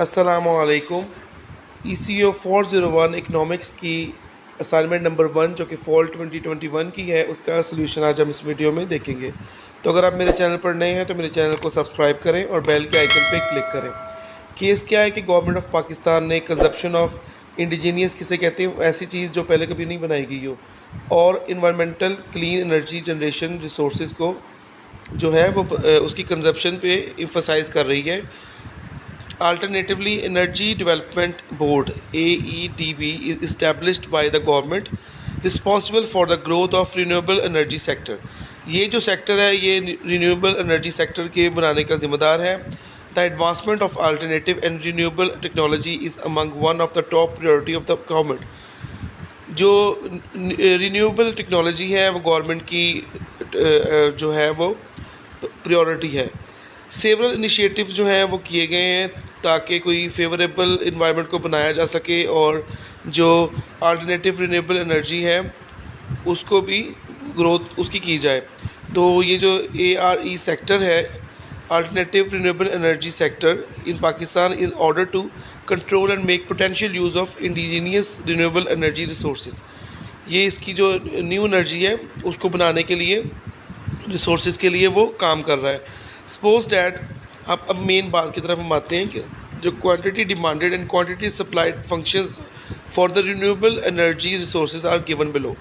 अस्सलामुअलैकुम। ECO401 economics की assignment number 1 जो कि फॉल 2021 की है, उसका सलूशन आज हम इस वीडियो में देखेंगे। तो अगर आप मेरे चैनल पर नए हैं तो मेरे चैनल को सब्सक्राइब करें और बेल के आइकन पर क्लिक करें। केस क्या है कि गवर्नमेंट ऑफ पाकिस्तान ने कंजप्शन ऑफ इंडिजीनियस किसे कहते हैं, ऐसी चीज़ जो पहले कभी नहीं बनाई गई हो, और environmental clean energy generation resource को जो है वो उसकी कंजप्शन पे एम्फसाइज़ कर रही है। Alternatively, Energy Development Board (AEDB) is established by the government, responsible for the growth of renewable energy sector. ये जो सेक्टर है ये रिन्यूएबल एनर्जी सेक्टर के बनाने का ज़िम्मेदार है। The advancement of alternative and renewable technology is among one of the top priority of the government. जो रिन्यूएबल टेक्नोलॉजी है वो गवर्नमेंट की जो है वो प्रायोरिटी है। सेवरल इनिशिएटिव जो हैं वो किए गए हैं ताकि कोई फेवरेबल इन्वायरमेंट को बनाया जा सके और जो अल्टरनेटिव रिन्यूएबल एनर्जी है उसको भी ग्रोथ उसकी की जाए। तो ये जो ARE सेक्टर है, alternative renewable energy sector in Pakistan, in order to control and make potential use of indigenous renewable energy resources, ये इसकी जो न्यू एनर्जी है उसको बनाने के लिए, रिसोर्सेज के लिए वो काम कर रहा है। सपोज डैट अब मेन बात की तरफ हम आते हैं कि जो quantity demanded and quantity supplied functions for the renewable energy resources are given below.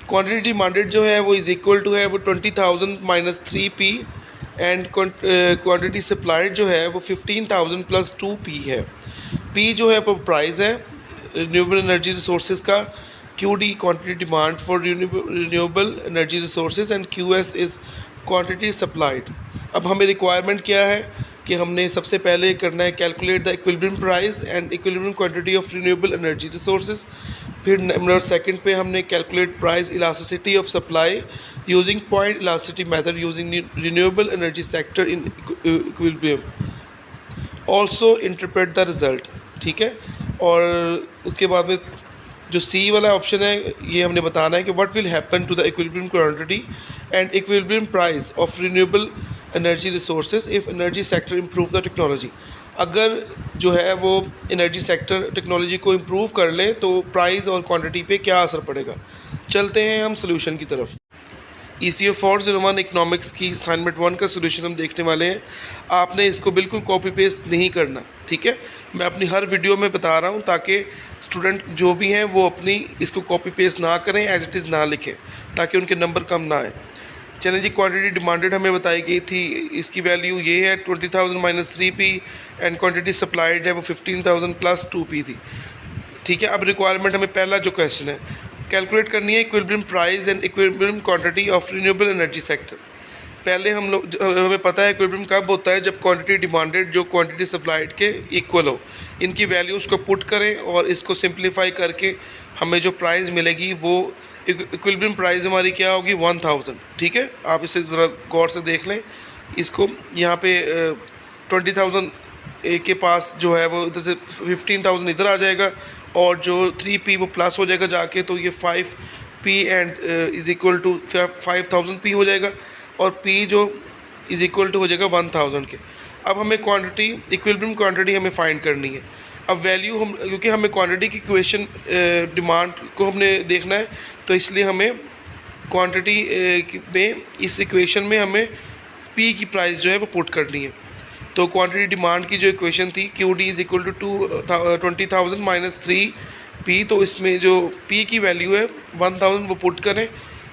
Quantity demanded जो है वो इज़ इक्वल टू है वो 20,000 minus 3p and quantity supplied जो है वो 15,000 प्लस 2p है। p जो है वो प्राइस है रिन्यूएबल एनर्जी रिसोर्सेज का, QD quantity demand for renewable energy resources and QS is quantity supplied. अब हमें रिक्वायरमेंट क्या है कि हमने सबसे पहले करना है calculate the equilibrium price and equilibrium quantity of renewable energy resources. फिर नंबर सेकंड पे हमने calculate price elasticity of supply using point elasticity method using renewable energy sector in equilibrium, also interpret the result. ठीक है, और उसके बाद में जो सी वाला ऑप्शन है ये हमने बताना है कि what will happen to the equilibrium quantity and equilibrium price of renewable energy resources if energy sector improve the technology. अगर जो है वो एनर्जी सेक्टर टेक्नोलॉजी को इम्प्रूव कर ले तो प्राइस और क्वांटिटी पे क्या असर पड़ेगा। चलते हैं हम सोल्यूशन की तरफ। ECO401 इकनॉमिक्स की असाइनमेंट 1 का सोल्यूशन हम देखने वाले हैं। आपने इसको बिल्कुल कॉपी पेस्ट नहीं करना, ठीक है। मैं अपनी हर वीडियो में बता रहा हूँ ताकि स्टूडेंट जो भी हैं वो अपनी इसको कॉपी पेस्ट ना करें, एज इट इज़ ना लिखें, ताकि उनके नंबर कम ना आए। चलें जी, क्वांटिटी डिमांडेड हमें बताई गई थी, इसकी वैल्यू ये है 20,000 minus 3p and quantity supplied है वो 15,000 प्लस 2p थी। ठीक है, अब रिक्वायरमेंट हमें पहला जो क्वेश्चन है कैलकुलेट करनी है equilibrium price and equilibrium quantity of renewable energy sector. पहले हम लोग हमें पता है इक्विलिब्रियम कब होता है, जब क्वांटिटी डिमांडेड जो क्वांटिटी सप्लाइड के इक्वल हो। इनकी वैल्यूज़ को पुट करें और इसको सिंप्लीफाई करके हमें जो प्राइस मिलेगी वो इक्विलिब्रियम प्राइस हमारी क्या होगी 1000। ठीक है, आप इसे ज़रा गौर से देख लें। इसको यहाँ पे 20,000 के पास जो है वो इधर से 15,000 इधर आ जाएगा और जो 3p वो प्लस हो जाएगा जाके, तो ये 5p and is equal to 5000p हो जाएगा और p जो इज़ इक्वल टू हो जाएगा 1000 के। अब हमें क्वांटिटी इक्विलिब्रियम क्वांटिटी हमें फाइंड करनी है। अब वैल्यू हम, क्योंकि हमें क्वांटिटी की इक्वेशन डिमांड को हमने देखना है, तो इसलिए हमें क्वांटिटी में इस इक्वेशन में हमें p की प्राइस जो है वो पुट करनी है। तो क्वांटिटी डिमांड की जो इक्वेशन थी QD is equal to 20,000 minus 3p, तो इसमें जो p की वैल्यू है 1000 वो पुट करें।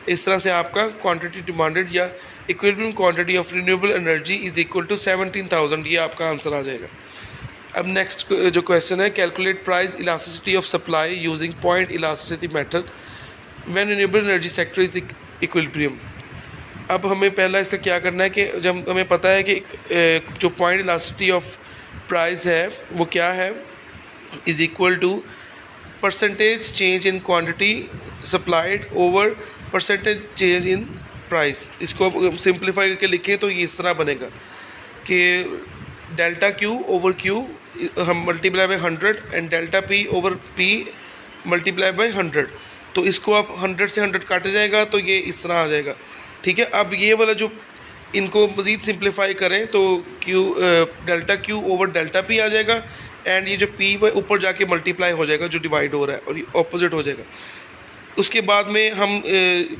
इस तरह से आपका क्वांटिटी डिमांडेड या equilibrium quantity of renewable energy is equal to 17,000, ये आपका आंसर आ जाएगा। अब नेक्स्ट जो क्वेश्चन है calculate price elasticity of supply using point elasticity method when renewable energy sector is equilibrium. अब हमें पहला इसका क्या करना है कि जब हमें पता है कि जो पॉइंट इलास्टिसिटी ऑफ प्राइस है वो क्या है, is equal to percentage change in quantity supplied over percentage change in price. इसको अब सिंप्लीफाई करके लिखें तो ये इस तरह बनेगा कि डेल्टा Q ओवर Q हम multiply by 100 and delta P over P multiply by 100। तो इसको आप 100 से 100 काट जाएगा तो ये इस तरह आ जाएगा। ठीक है, अब ये वाला जो इनको मज़ीद सिंप्लीफाई करें तो Q delta Q over delta P आ जाएगा, एंड ये जो पी ऊपर जाके मल्टीप्लाई हो जाएगा जो डिवाइड हो रहा है, और ये ऑपोजिट हो जाएगा। उसके बाद में हम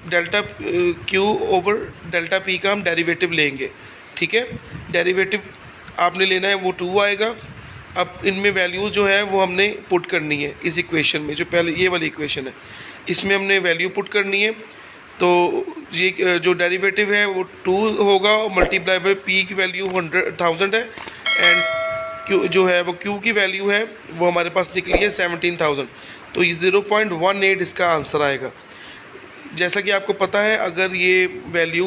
delta Q over delta P का हम डेरिवेटिव लेंगे, ठीक है। डेरिवेटिव आपने लेना है, वो 2 आएगा। अब इनमें वैल्यूज़ जो है वो हमने पुट करनी है इस इक्वेशन में, जो पहले ये वाली इक्वेशन है इसमें हमने वैल्यू पुट करनी है। तो ये जो डेरिवेटिव है वो 2 होगा और मल्टीप्लाई बाय पी की वैल्यू 1000 है, एंड क्यू जो है वो क्यू की वैल्यू है वो हमारे पास निकली है 17,000। तो ये 0.18 इसका आंसर आएगा। जैसा कि आपको पता है, अगर ये वैल्यू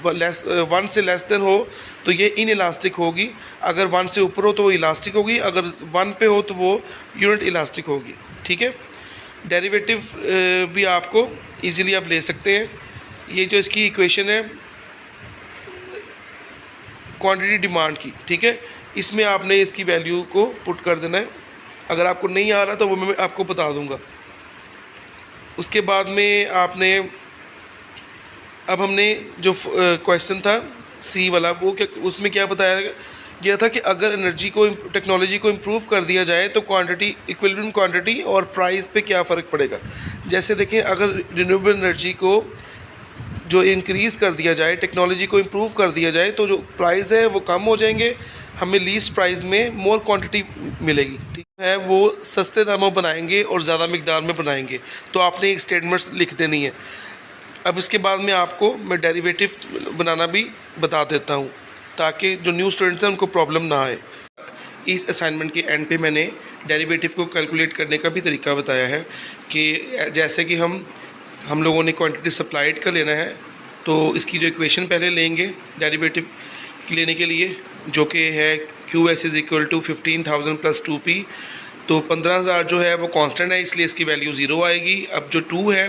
1 से लेस देन हो तो ये इन इलास्टिक होगी, अगर 1 से ऊपर हो तो वो इलास्टिक होगी, अगर 1 पे हो तो वो यूनिट इलास्टिक होगी, ठीक है। डेरिवेटिव भी आपको इजीली आप ले सकते हैं। ये जो इसकी इक्वेशन है क्वांटिटी डिमांड की, ठीक है, इसमें आपने इसकी वैल्यू को पुट कर देना है। अगर आपको नहीं आ रहा तो वो मैं आपको बता दूंगा। उसके बाद में आपने, अब हमने जो क्वेश्चन था सी वाला, वो क्या, उसमें क्या बताया गया था कि अगर एनर्जी को, टेक्नोलॉजी को इम्प्रूव कर दिया जाए तो क्वांटिटी, इक्विलिब्रियम क्वांटिटी और प्राइस पे क्या फ़र्क पड़ेगा। जैसे देखें, अगर रिन्यूएबल एनर्जी को जो इंक्रीज़ कर दिया जाए, टेक्नोलॉजी को इम्प्रूव कर दिया जाए, तो जो प्राइस है वो कम हो जाएंगे, हमें लीस्ट प्राइस में मोर क्वांटिटी मिलेगी, ठीक है। वो सस्ते दामों बनाएंगे और ज़्यादा मिकदार में बनाएंगे। तो आपने एक स्टेटमेंट्स लिख देनी है। अब इसके बाद में आपको मैं डेरिवेटिव बनाना भी बता देता हूँ, ताकि जो न्यू स्टूडेंट्स हैं उनको प्रॉब्लम ना आए। इस असाइनमेंट के एंड पे मैंने डेरिवेटिव को कैलकुलेट करने का भी तरीका बताया है कि जैसे कि हम लोगों ने क्वांटिटी सप्लाइड का लेना है, तो इसकी जो इक्वेशन पहले लेंगे डेरिवेटिव लेने के लिए, जो कि है Q S is equal to 15,000 plus 2p। तो 15,000 जो है वो कांस्टेंट है, इसलिए इसकी वैल्यू 0 आएगी। अब जो 2 है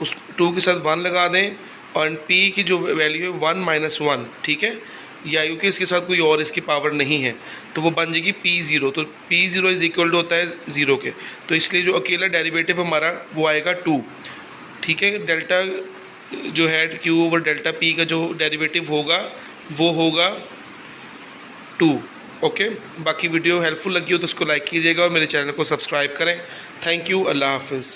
उस 2 के साथ 1 लगा दें, और p की जो वैल्यू है 1 - 1, ठीक है, या क्योंकि इसके साथ कोई और इसकी पावर नहीं है, तो वो बन जाएगी p0। तो p0 इज़ इक्वल टू होता है 0 के, तो इसलिए जो अकेला डेरिवेटिव हमारा वो आएगा 2, ठीक है। डेल्टा जो है क्यू ओवर डेल्टा पी का जो डेरिवेटिव होगा वो होगा 2, ओके। बाकी वीडियो हेल्पफुल लगी हो तो उसको लाइक कीजिएगा और मेरे चैनल को सब्सक्राइब करें। थैंक यू, अल्लाह हाफिज़।